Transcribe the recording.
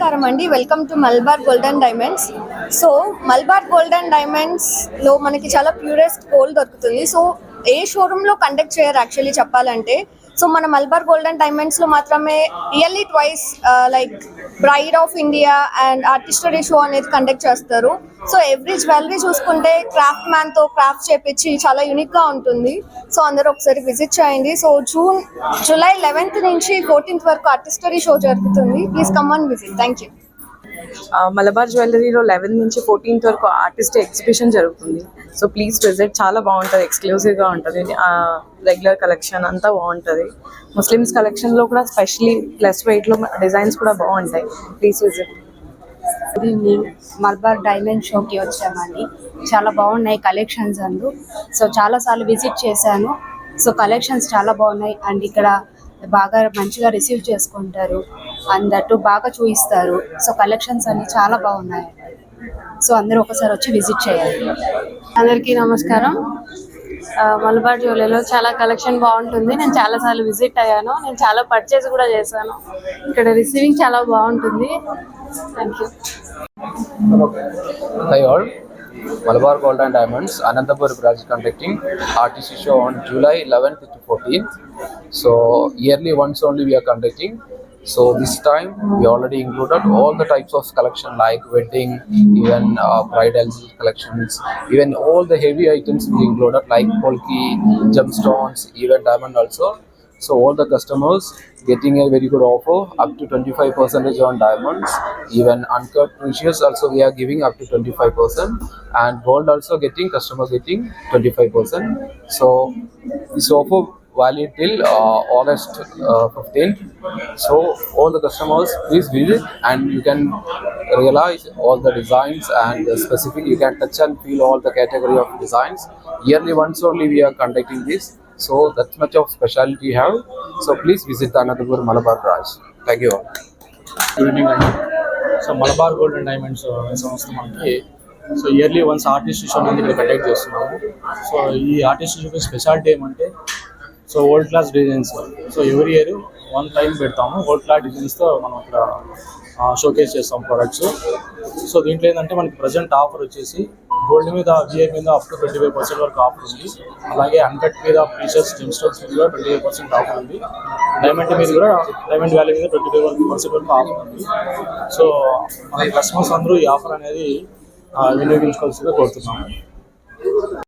నమస్కారం అండి. Welcome to Malabar golden diamonds. So Malabar golden డైమండ్స్లో మనకి చాలా ప్యూరెస్ట్ గోల్డ్ దొరుకుతుంది. సో ఏ షోరూంలో కండక్ట్ చేయరు యాక్చువల్లీ చెప్పాలంటే. సో మన మల్బార్ గోల్డెన్ డైమండ్స్లో మాత్రమే yearly twice like bride of India and artistry show అనేది కండక్ట్ చేస్తారు. సో ఎవ్రీ జ్యువెలరీ చూసుకుంటే క్రాఫ్ట్ మ్యాన్తో క్రాఫ్ట్ చేపించి చాలా యూనిక్గా ఉంటుంది. సో అందరూ ఒకసారి విజిట్ చేయండి. సో జూలై 11th నుంచి 14th వరకు ఆర్టిస్టరీ షో జరుగుతుంది. Please come and visit. Thank you. Malabar జ్యువెలరీలో 11th నుంచి 14th వరకు ఆర్టిస్ట్ ఎగ్జిబిషన్ జరుగుతుంది. So please visit. చాలా బాగుంటుంది, ఎక్స్క్లూజివ్గా ఉంటుంది. రెగ్యులర్ కలెక్షన్ అంతా బాగుంటుంది. ముస్లిమ్స్ కలెక్షన్లో కూడా స్పెషలీ ప్లస్ వెయిట్లో డిజైన్స్ కూడా బాగుంటాయి. Please visit. మల్బార్ డైమండ్ షోకి వచ్చామండి. చాలా బాగున్నాయి కలెక్షన్స్ అందు. సో చాలాసార్లు విజిట్ చేశాను. సో కలెక్షన్స్ చాలా బాగున్నాయి అండ్ ఇక్కడ బాగా మంచిగా రిసీవ్ చేసుకుంటారు, అందట్టు బాగా చూపిస్తారు. సో కలెక్షన్స్ అన్ని చాలా బాగున్నాయి. సో అందరూ ఒకసారి వచ్చి విజిట్ చేయాలి. అందరికీ నమస్కారం. మలబార్ జ్యువెలరీలో చాలా కలెక్షన్ బాగుంటుంది. నేను చాలాసార్లు విజిట్ అయ్యాను. నేను చాలా పర్చేస్ కూడా చేశాను. ఇక్కడ రిసీవింగ్ చాలా బాగుంటుంది. Thank you. Hi all, Malabar Gold and Diamonds, Anantapur branch conducting RTC show on July 11th to 14th. So yearly once only we are conducting. So this time we already included all the types of collection like wedding, even bridal collections, even all the heavy items we included like polki, gemstones, even diamond also. So all the customers getting a very good offer up to 25% on diamonds, even uncut precious also we are giving up to 25%, and gold also customer getting 25%. So this offer valid till August 15th. So all the customers please visit and you can realize all the designs and the specific, you can touch and feel all the category of designs. Yearly once only we are conducting this. So that much of specialty we have. So please visit the Anantapur Malabar branch. Thank you all. Good evening అండి. So Malabar gold and diamonds సంస్థ మనకి so yearly once artist show అనేది ఇక్కడ conduct చేస్తున్నాము. So ఈ artist షోకి speciality ఏమంటే so world class designs. So every year one time పెడతాము. వరల్డ్ క్లాస్ డిజైన్స్తో మనం ఇక్కడ షోకేస్ చేస్తాం ప్రొడక్ట్స్. సో దీంట్లో ఏంటంటే మనకి ప్రజెంట్ ఆఫర్ వచ్చేసి గోల్డ్ మీద విఐ మీద అప్ టు 25% వరకు ఆఫర్ ఉంది. అలాగే అన్కట్ మీద ప్రీషియస్ జెమ్స్టోన్స్ మీద కూడా 25% ఆఫర్ ఉంది. డైమండ్ మీద కూడా డైమండ్ వ్యాల్యూ మీద 25% వరకు ఆఫర్ ఉంది. సో మన కస్టమర్స్ అందరూ ఈ ఆఫర్ అనేది వినియోగించుకోవాల్సిందిగా కోరుతున్నాము.